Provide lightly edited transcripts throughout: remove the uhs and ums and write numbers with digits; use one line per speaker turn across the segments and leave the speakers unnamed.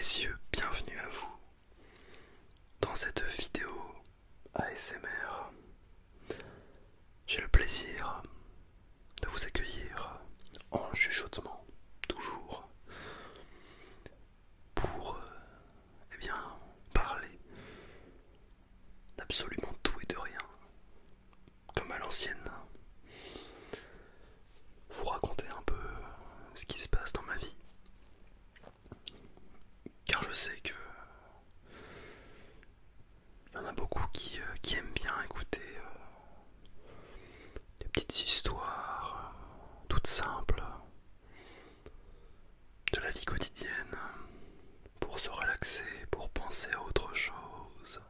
messieurs, bienvenue à vous dans cette vidéo ASMR. J'ai le plaisir de vous accueillir en chuchotement, toujours, pour parler d'absolument tout et de rien, comme à l'ancienne. Vous raconter un peu ce qui se passe dans ma vie, car je sais que il y en a beaucoup qui aiment bien écouter des petites histoires toutes simples de la vie quotidienne pour se relaxer, pour penser à autre chose.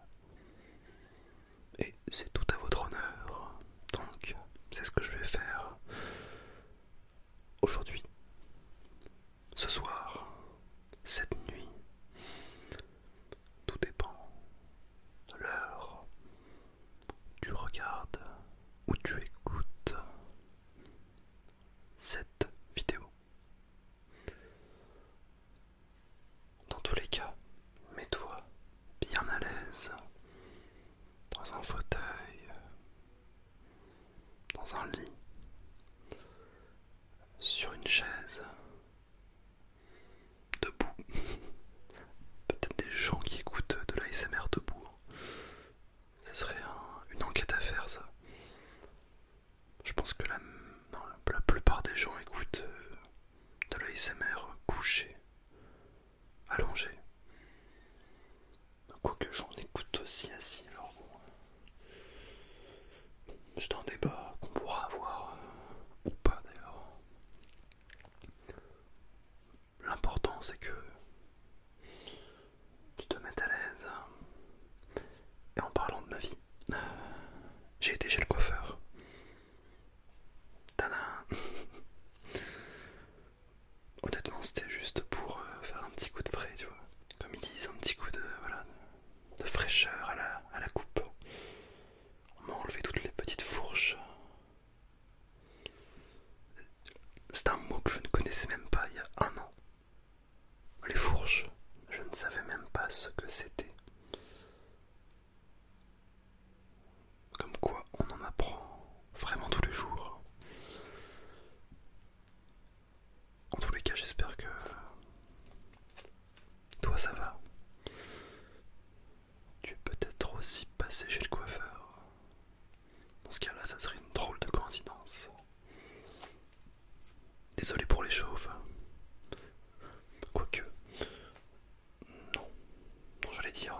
Et c'est tout à votre honneur. Donc, c'est ce que je vais faire aujourd'hui, ce soir, cette nuit. Tout dépend de l'heure où tu regardes, où tu écoutes cette vidéo. Dans tous les cas, mets-toi bien à l'aise dans un fauteuil, dans un lit, sur une chaise, debout. Peut-être des gens qui écoutent de l'ASMR debout. Ça serait une enquête à faire, ça. Je pense que la plupart des gens écoutent de l'ASMR couché, allongé. Quoique j'en écoute aussi assis, alors bon. C'est un débat qu'on pourra avoir, ou pas d'ailleurs. L'important c'est que tu te mettes à l'aise. Et en parlant de ma vie, j'ai été chez le coiffeur. Tada. Honnêtement, c'était juste pour faire un petit coup de frais, tu vois. Comme ils disent, un petit coup de, voilà, de fraîcheur à la coupe. On m'a enlevé toutes les petites fourches. C'est un mot que je ne connaissais même pas il y a un an. Les fourches, je ne savais même pas ce que c'était. Comme quoi, on en apprend vraiment tous les jours. En tous les cas, j'espère que toi ça va. Tu es peut-être aussi passé chez le coiffeur. Dans ce cas-là, ça serait une drôle de coïncidence. Désolé pour les chauves. Quoique, non, j'allais dire,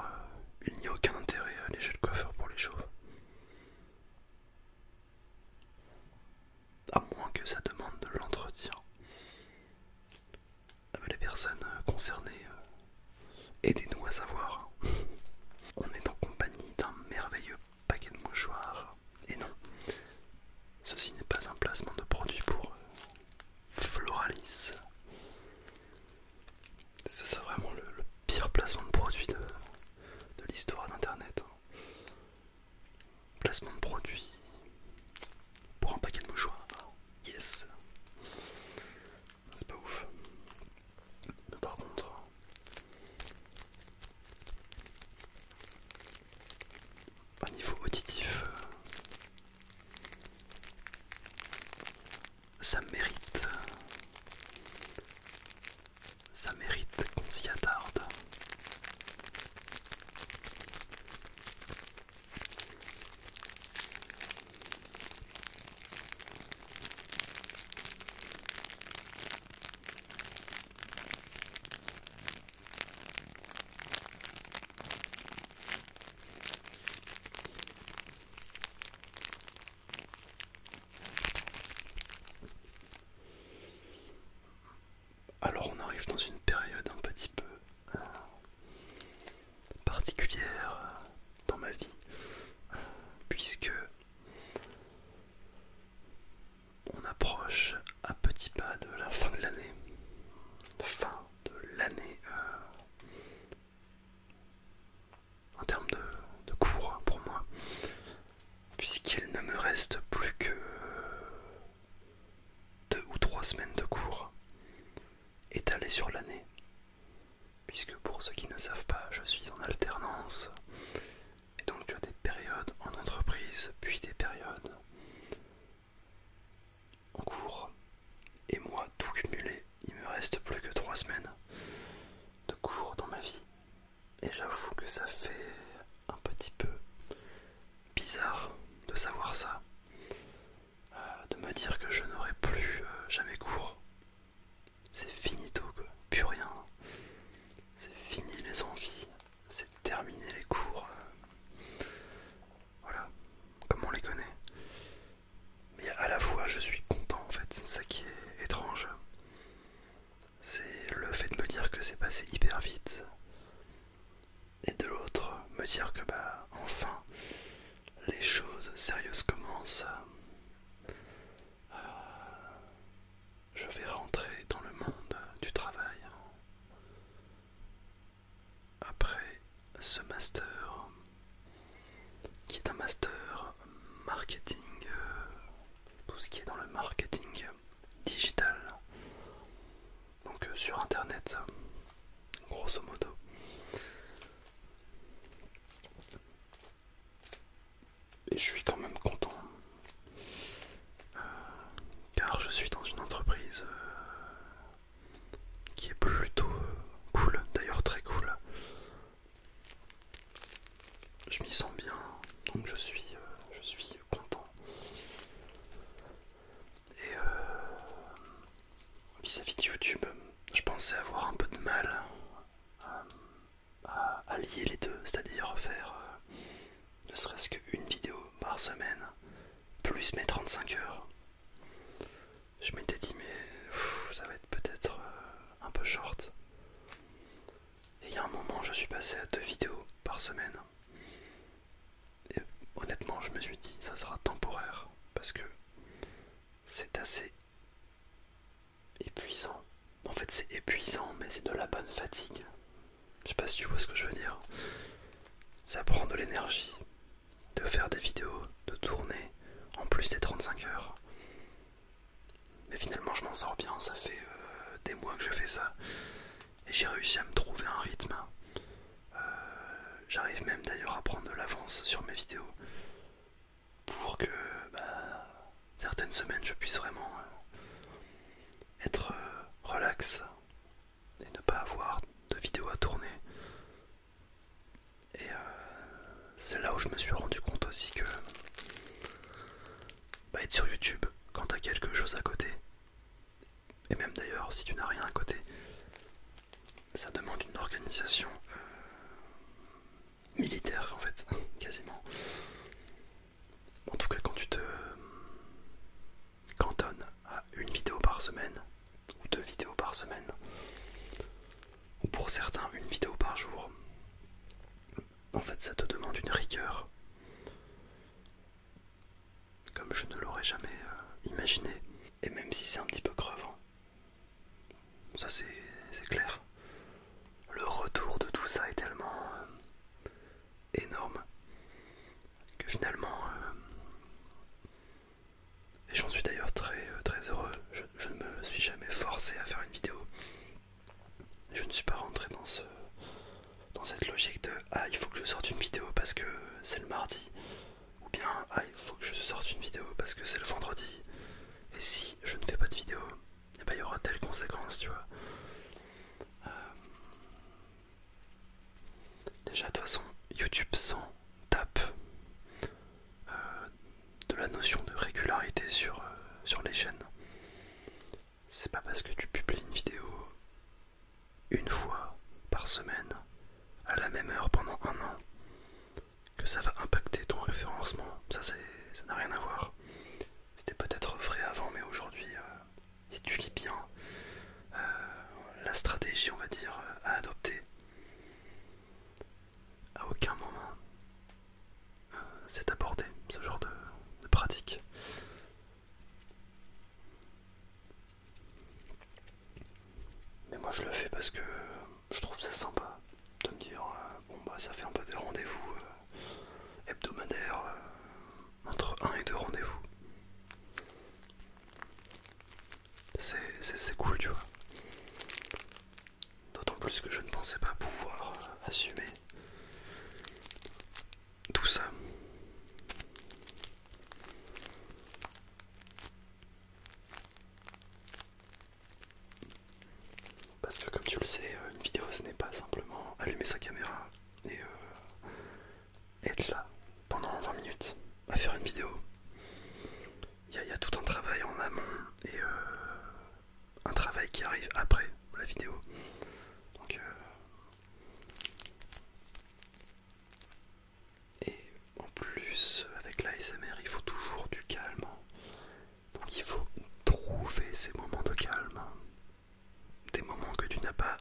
il n'y a aucun intérêt à aller chez le coiffeur pour les chauves. À moins que ça demande de l'entretien. Les personnes concernées, aidez-nous à savoir. On est en compagnie d'un merveilleux paquet de mouchoirs. Et non, ceci n'est pas un placement de produit pour Floralis. C'est vraiment le pire placement de produit de l'histoire d'internet. Placement de produit pour un paquet de mouchoirs. Yes. C'est pas ouf. Mais par contre, au niveau auditif, ça mérite. Ça mérite qu'on s'y attarde. Alors on arrive dans une période un petit peu particulière dans ma vie, puisque on approche à petits pas de la fin de l'année. Fin de l'année en termes de cours pour moi, puisqu'il ne me reste plus que 2 ou 3 semaines de cours étalés sur l'année. puisque pour ceux qui ne savent pas, je suis en alternance. Et donc tu as des périodes en entreprise, puis des périodes en cours. Et moi, tout cumulé, il me reste plus que 3 semaines de cours dans ma vie. Et j'avoue que ça fait un petit peu bizarre de savoir ça. De me dire que je n'aurai plus jamais cours. C'est finito quoi, plus rien. C'est fini les envies, c'est terminé les cours. Voilà, comme on les connaît. Mais à la fois je suis content en fait, c'est ça qui est étrange. C'est le fait de me dire que c'est passé hyper vite. Et de l'autre, me dire que bah enfin les choses sérieuses commencent. Je vais rentrer dans le monde du travail. Après ce master, qui est un master marketing, tout ce qui est dans le marketing digital, donc sur internet, grosso modo. Et je suis quand même content, car je suis dans une entreprise qui est plutôt cool, d'ailleurs très cool. Je m'y sens bien, donc je suis content. Et vis-à-vis de YouTube, je pensais avoir un peu de mal à lier les deux, c'est-à-dire faire ne serait-ce qu'une vidéo par semaine, plus mes 35 heures. Je m'étais dit mais ça va être peut-être un peu short. Et il y a un moment je suis passé à 2 vidéos par semaine. Et honnêtement je me suis dit ça sera temporaire parce que c'est assez épuisant. En fait c'est épuisant mais c'est de la bonne fatigue. Je sais pas si tu vois ce que je veux dire. Ça prend de l'énergie de faire des vidéos, de tourner en plus des 35 heures. Mais finalement je m'en sors bien, ça fait des mois que je fais ça. Et j'ai réussi à me trouver un rythme. J'arrive même d'ailleurs à prendre de l'avance sur mes vidéos. Pour que certaines semaines je puisse vraiment être relax. Et ne pas avoir de vidéos à tourner. Et c'est là où je me suis rendu compte aussi que être sur YouTube quand t'as quelque chose à côté, et même d'ailleurs si tu n'as rien à côté, ça demande une organisation militaire en fait, quasiment. En tout cas quand tu te cantonnes à une vidéo par semaine, ou 2 vidéos par semaine, ou pour certains une vidéo par jour, en fait ça te demande une rigueur comme je ne l'aurais jamais imaginé. Et même si c'est un petit peu crevant, ça c'est clair, le retour de tout ça est tellement énorme que finalement, et j'en suis d'ailleurs très heureux, je ne me suis jamais forcé à faire une vidéo. Je ne suis pas rentré dans cette logique de ah il faut que je sorte une vidéo parce que c'est le mardi, ou bien ah il faut que je sorte une vidéo parce que c'est le vendredi, et si je ne fais pas de vidéo, et il y aura telle conséquence, tu vois. Déjà de toute façon YouTube s'en tape de la notion de régularité sur les chaînes. C'est pas parce que tu publies une vidéo une fois par semaine à la même heure pendant un an que ça va impacter ton référencement. Ça n'a rien à voir. C'était peut-être vrai avant, mais aujourd'hui, si tu lis bien la stratégie, on va dire, à adopter, à aucun moment c'est abordé ce genre de pratique. Mais moi je le fais parce que je trouve ça sympa de me dire bon bah ça fait un peu des rendez-vous hebdomadaires, entre 1 et 2 rendez-vous. C'est cool, tu vois. D'autant plus que je ne pensais pas pouvoir assumer tout ça. Parce que comme tu le sais, une vidéo ce n'est pas simplement allumer sa caméra et être là pendant 20 minutes à faire une vidéo. Il y a tout un travail en amont et un travail qui arrive après la vidéo. Donc, et en plus, avec l'ASMR, il faut toujours du calme. Donc il faut trouver ces moments de calme. Des moments que tu n'as pas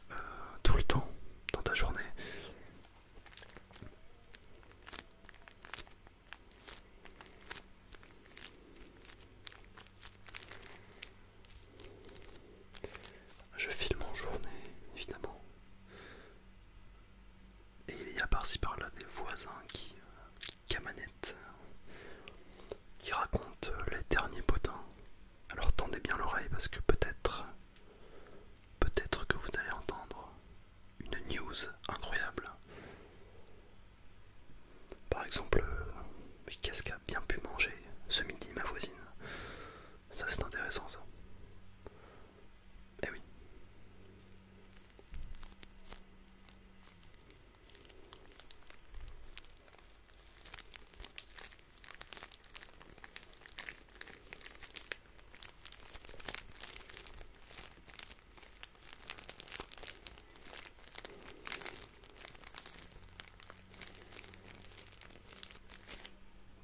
tout le temps dans ta journée. Je filme en journée, évidemment. Et il y a par-ci par-là des voisins qui camanettent, qui racontent les derniers potins. Alors tendez bien l'oreille parce que peut-être que vous allez entendre une news incroyable. Par exemple, mais qu'est-ce qu'a bien pu manger ce midi ma voisine? Ça c'est intéressant ça. Eh oui.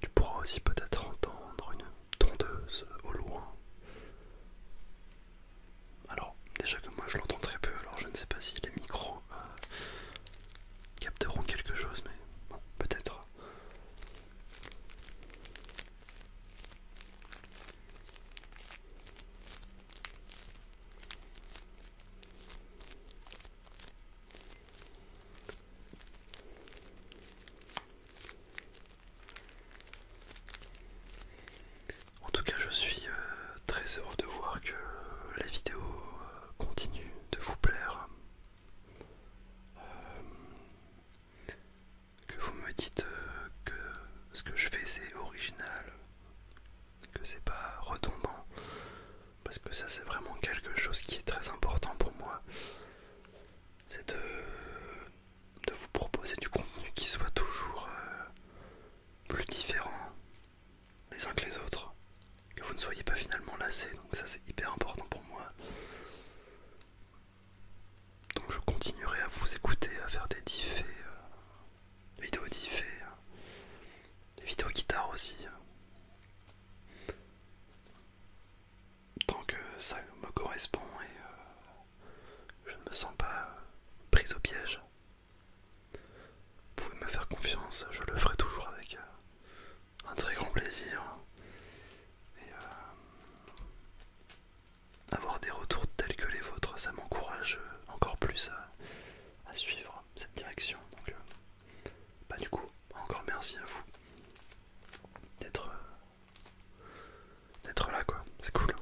Tu pourras aussi peut-être entendre une tondeuse au loin. Alors, déjà que moi je l'entends très peu, alors je ne sais pas si les micros capteront quelque chose, mais bon, peut-être. En tout cas, je suis très heureux de voir que les vidéos continuent de vous plaire. Que vous me dites que ce que je fais c'est original, que c'est pas retombant, parce que ça c'est vraiment quelque chose qui est très important pour moi. C'est de vous proposer du contenu qui soit toujours plus différent les uns que les autres, que vous ne soyez pas finalement lassés, donc ça c'est hyper important pour moi. Donc je continuerai à vous écouter, à faire des diffés, des vidéos diffés, des vidéos guitare aussi. Tant que ça me correspond et je ne me sens pas prise au piège. Vous pouvez me faire confiance, je le ferai toujours avec un très grand plaisir. Et avoir des retours tels que les vôtres, ça m'encourage encore plus à suivre cette direction. Donc, bah du coup, encore merci à vous d'être là quoi, c'est cool.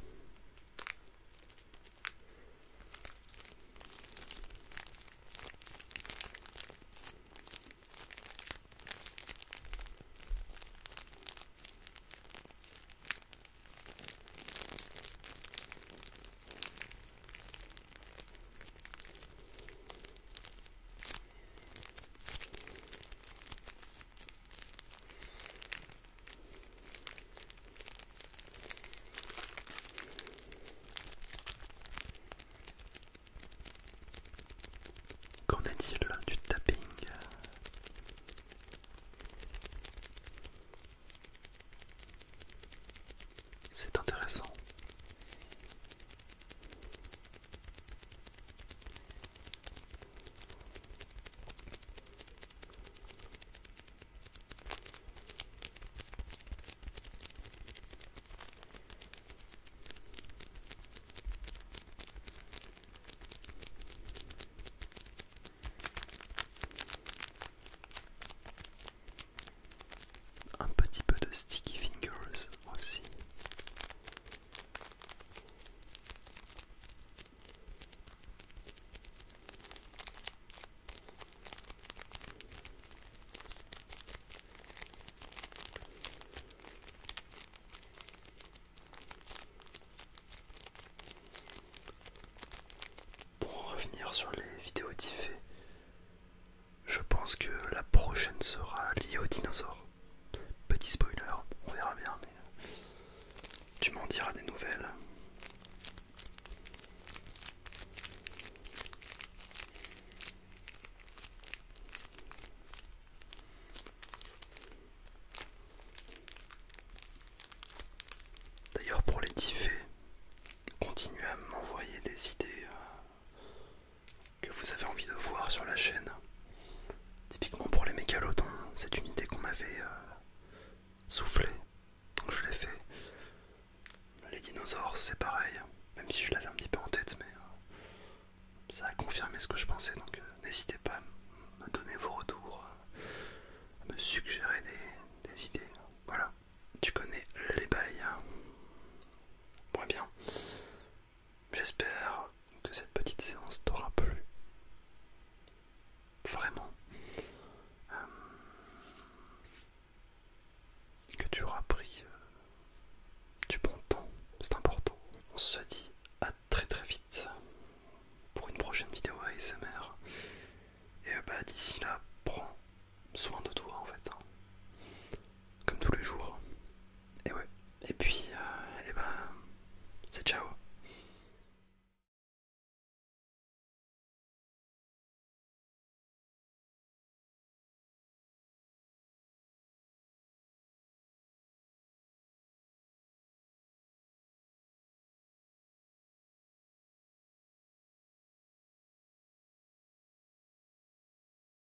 revenir sur les vidéos diffées. Je pense que la prochaine sera liée aux dinosaures. Petit spoiler, on verra bien, mais tu m'en diras des nouvelles. D'ailleurs, pour les diffées, continuez à m'envoyer des idées que vous avez envie de voir sur la chaîne. Typiquement pour les mégalodons, c'est une idée qu'on m'avait soufflée, donc je l'ai fait. Les dinosaures, c'est pareil, même si je l'avais un petit peu en tête, mais ça a confirmé ce que je pensais, donc n'hésitez pas à me donner vos retours, à me suggérer des idées.